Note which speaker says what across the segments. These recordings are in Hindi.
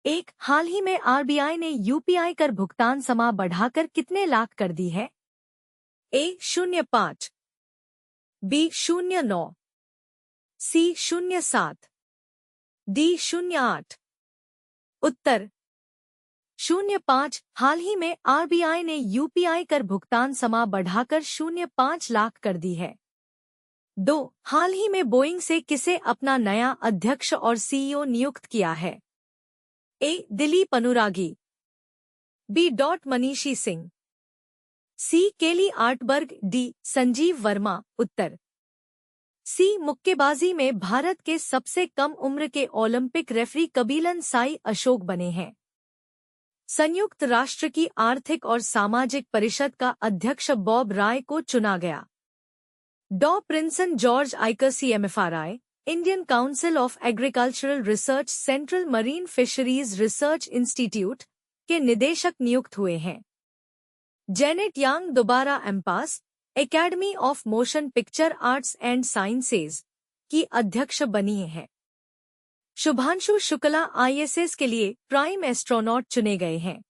Speaker 1: एक, हाल ही में आरबीआई ने यूपीआई कर भुगतान समय बढ़ाकर कितने लाख कर दी है? ए 05, बी 09, सी 07, डी 08। उत्तर 05। हाल ही में आरबीआई ने यूपीआई कर भुगतान समय बढ़ाकर 05 लाख कर दी है। 2, हाल ही में बोइंग से किसे अपना नया अध्यक्ष और सीईओ नियुक्त किया है? ए दिलीप अनुरागी, बी मनीषी सिंह, सी केली आर्टबर्ग, डी संजीव वर्मा। उत्तर सी, मुक्केबाजी में भारत के सबसे कम उम्र के ओलंपिक रेफरी कबीलन साई अशोक बने हैं। संयुक्त राष्ट्र की आर्थिक और सामाजिक परिषद का अध्यक्ष बॉब राय को चुना गया। Prinson George ICAR CMFRI, Indian Council of Agricultural Research Central Marine Fisheries Research Institute के निदेशक नियुक्त हुए हैं। जेनेट यांग दोबारा AMPAS, Academy of Motion Picture Arts and Sciences की अध्यक्ष बनी है। शुभांशु शुक्ला ISS के लिए प्राइम एस्ट्रोनॉट चुने गए हैं।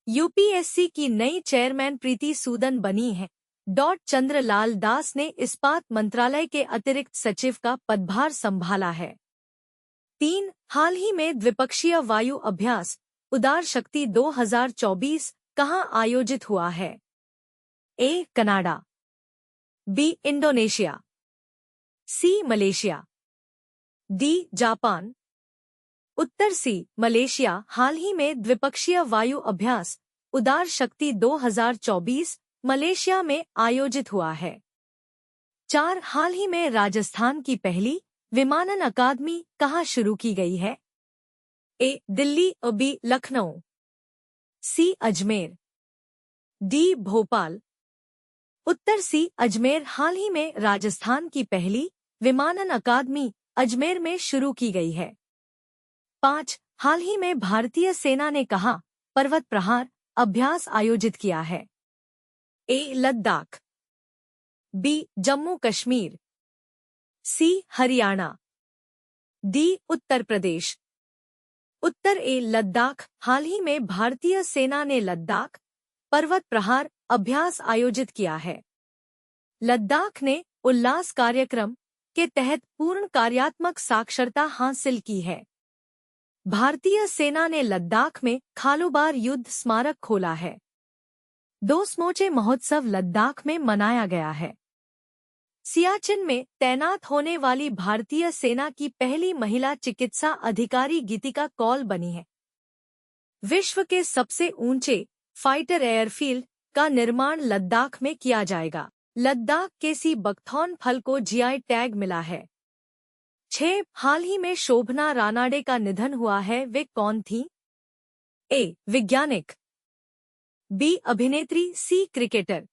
Speaker 1: यूपीएससी की नई चेयरमैन प्रीति सूदन बनी है। चंद्रलाल दास ने इस्पात मंत्रालय के अतिरिक्त सचिव का पदभार संभाला है। 3, हाल ही में द्विपक्षीय वायु अभ्यास उदार शक्ति 2024 कहां आयोजित हुआ है? A Canada, B Indonesia, C Malaysia, D Japan. उत्तर सी मलेशिया। हाल ही में द्विपक्षीय वायु अभ्यास उदार शक्ति 2024 मलेशिया में आयोजित हुआ है। 4, हाल ही में राजस्थान की पहली विमानन अकादमी कहाँ शुरू की गई है? ए दिल्ली, बी लखनऊ, सी अजमेर, डी भोपाल। उत्तर सी अजमेर। हाल ही में राजस्थान की पहली विमानन अकादमी अजमेर में शुरू की गई है। 5, हाल ही में भारतीय सेना ने कहाँ पर्वत प्रहार अभ्यास आयोजित किया है? ए लद्दाख, बी जम्मू कश्मीर, सी हरियाणा, डी उत्तर प्रदेश। उत्तर ए लद्दाख। हाल ही में भारतीय सेना ने लद्दाख पर्वत प्रहार अभ्यास आयोजित किया है। लद्दाख ने उल्लास कार्यक्रम के तहत पूर्ण कार्यात्मक साक्षरता हासिल की है। भारतीय सेना ने लद्दाख में खालूबार युद्ध स्मारक खोला है। 2 समोचे महोत्सव लद्दाख में मनाया गया है। सियाचिन में तैनात होने वाली भारतीय सेना की पहली महिला चिकित्सा अधिकारी गीतिका कौल बनी है। विश्व के सबसे ऊंचे फाइटर एयरफील्ड का निर्माण लद्दाख में किया जाएगा। लद्दाख के सी बकथॉर्न फल को GI टैग मिला है। 6, हाल ही में शोभना रानाडे का निधन हुआ है, वे कौन थीं? ए वैज्ञानिक, बी अभिनेत्री, सी क्रिकेटर,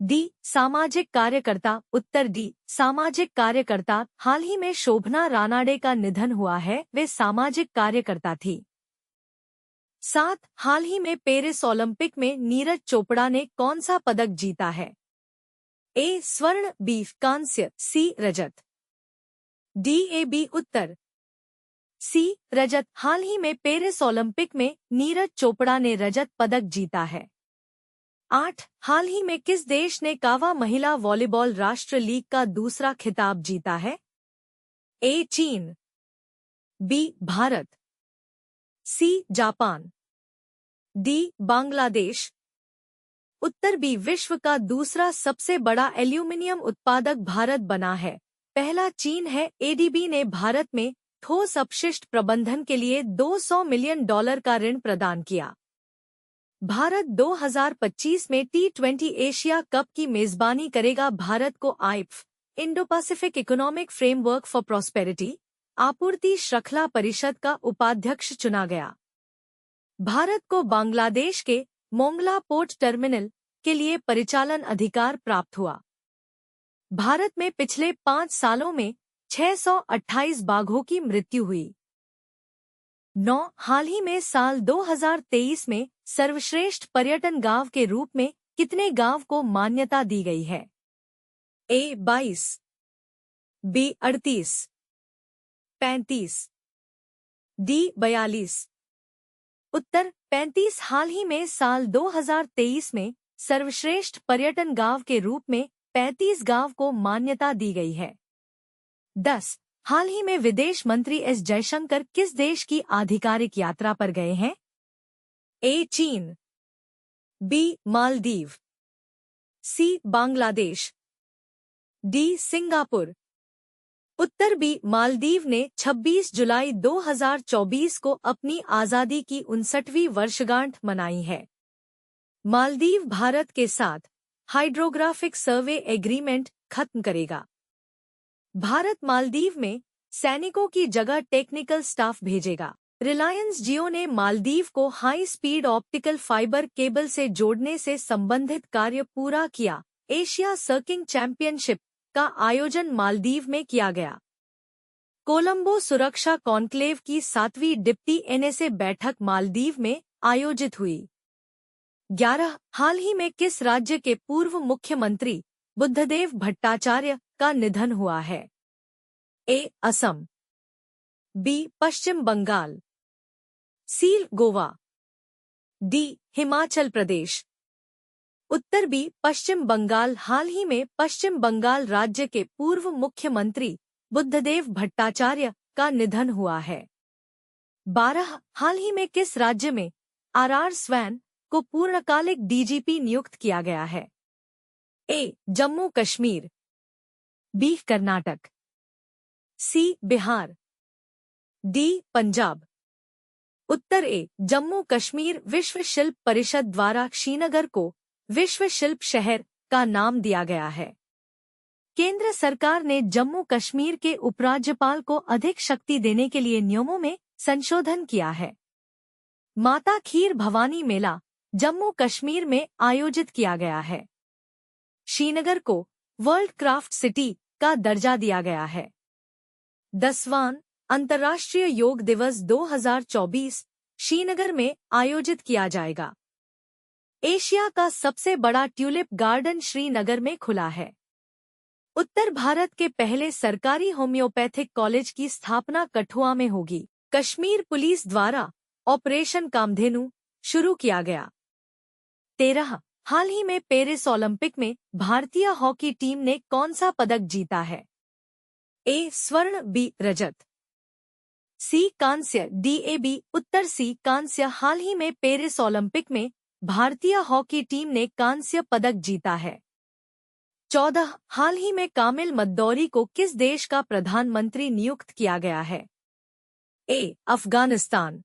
Speaker 1: डी सामाजिक कार्यकर्ता। उत्तर डी सामाजिक कार्यकर्ता। हाल ही में शोभना रानाडे का निधन हुआ है, वे सामाजिक कार्यकर्ता थी। 7, हाल ही में पेरिस ओलंपिक में नीरज चोपड़ा ने कौन सा पदक जीता है? ए स्वर्ण, बी कांस्य, सी रजत, डी ए बी। उत्तर सी रजत। हाल ही में पेरिस ओलंपिक में नीरज चोपड़ा ने रजत पदक जीता है। 8, हाल ही में किस देश ने कावा महिला वॉलीबॉल राष्ट्र लीग का दूसरा खिताब जीता है? ए चीन, B Bharat, C Japan, D Bangladesh. उत्तर बी विश्व का दूसरा सबसे बड़ा एल्यूमिनियम उत्पादक भारत बना है, पहला चीन है। ADB ने भारत में ठोस अपशिष्ट प्रबंधन के लिए $200 मिलियन का ऋण प्रदान किया। भारत 2025 में T20 एशिया कप की मेजबानी करेगा। भारत को IPF Indo Pacific economic framework for prosperity आपूर्ति श्रृंखला परिषद का उपाध्यक्ष चुना गया। भारत को बांग्लादेश के मोंगला पोर्ट टर्मिनल के लिए परिचालन अधिकार प्राप्त हुआ। भारत में पिछले 5 सालों में 628 बाघों की मृत्यु हुई। 9, हाल ही में साल 2023 में सर्वश्रेष्ठ पर्यटन गांव के रूप में कितने गांव को मान्यता दी गई है? ए 22, बी 38, 35, डी 42। उत्तर 35। हाल ही में साल 2023 में सर्वश्रेष्ठ पर्यटन गांव के रूप में 35 गांव को मान्यता दी गई है। 10। हाल ही में विदेश मंत्री एस जयशंकर किस देश की आधिकारिक यात्रा पर गए हैं? ए चीन, बी मालदीव, सी बांग्लादेश, डी सिंगापुर। उत्तर बी मालदीव ने 26 जुलाई 2024 को अपनी आज़ादी की 59वीं वर्षगांठ मनाई है। मालदीव भारत के साथ हाइड्रोग्राफिक सर्वे एग्रीमेंट खत्म करेगा। भारत मालदीव में सैनिकों की जगह टेक्निकल स्टाफ भेजेगा। रिलायंस जियो ने मालदीव को high speed optical fibre cable से जोड़ने से संबंधित कार्य पूरा किया। एशिया सर्किंग चैंपियनशिप का आयोजन मालदीव में किया गया। कोलंबो सुरक्षा कॉन्क्लेव की 7वीं डिप्टी एनएसए बैठक मालदीव में आयोजित हुई। 11। हाल ही में किस राज्य के पूर्व मुख्यमंत्री बुद्धदेव भट्टाचार्य का निधन हुआ है? ए असम, बी पश्चिम बंगाल, सी गोवा, डी हिमाचल प्रदेश। उत्तर बी पश्चिम बंगाल। हाल ही में पश्चिम बंगाल राज्य के पूर्व मुख्यमंत्री बुद्धदेव भट्टाचार्य का निधन हुआ है। 12। हाल ही में किस राज्य में आर स्वैन को पूर्णकालिक डीजीपी नियुक्त किया गया है? ए जम्मू कश्मीर, बी कर्नाटक, सी बिहार, डी पंजाब। उत्तर ए जम्मू कश्मीर। विश्व शिल्प परिषद द्वारा श्रीनगर को विश्व शिल्प शहर का नाम दिया गया है। केंद्र सरकार ने जम्मू कश्मीर के उपराज्यपाल को अधिक शक्ति देने के लिए नियमों में संशोधन किया है। माता खीर भवानी मेला जम्मू कश्मीर में आयोजित किया गया है। श्रीनगर को वर्ल्ड क्राफ्ट सिटी का दर्जा दिया गया है। 10वां अंतर्राष्ट्रीय योग दिवस 2024 श्रीनगर में आयोजित किया जाएगा। एशिया का सबसे बड़ा ट्यूलिप गार्डन श्रीनगर में खुला है। उत्तर भारत के पहले सरकारी होम्योपैथिक कॉलेज की स्थापना कठुआ में होगी। कश्मीर पुलिस द्वारा ऑपरेशन कामधेनु शुरू किया गया। 13। हाल ही में पेरिस ओलंपिक में भारतीय हॉकी टीम ने कौन सा पदक जीता है? ए स्वर्ण, बी रजत, सी कांस्य, डी ए बी। उत्तर सी कांस्य। हाल ही में पेरिस ओलंपिक में भारतीय हॉकी टीम ने कांस्य पदक जीता है। 14। हाल ही में कामिल मद्दौरी को किस देश का प्रधानमंत्री नियुक्त किया गया है? A Afghanistan,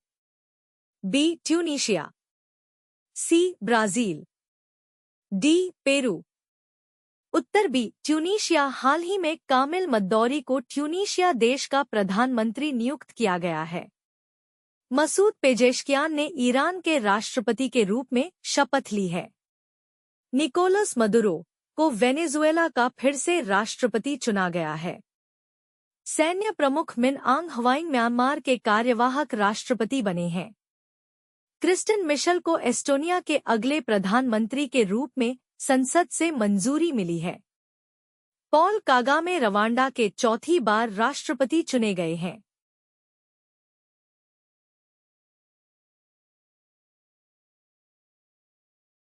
Speaker 1: B Tunisia, C Brazil, D Peru. उत्तर बी ट्यूनीशिया। हाल ही में कामिल मद्दौरी को ट्यूनीशिया देश का प्रधानमंत्री नियुक्त किया गया है। मसूद पेजेश्कियान ने ईरान के राष्ट्रपति के रूप में शपथ ली है। निकोलस मदुरो को वेनेजुएला का फिर से राष्ट्रपति चुना गया है। सैन्य प्रमुख मिन आंग ह्वाइंग म्यांमार के कार्यवाहक राष्ट्रपति बने हैं। क्रिस्टन मिशेल को एस्टोनिया के अगले प्रधानमंत्री के रूप में संसद से मंजूरी मिली है। पॉल कागामे रवांडा के चौथी बार राष्ट्रपति चुने गए हैं।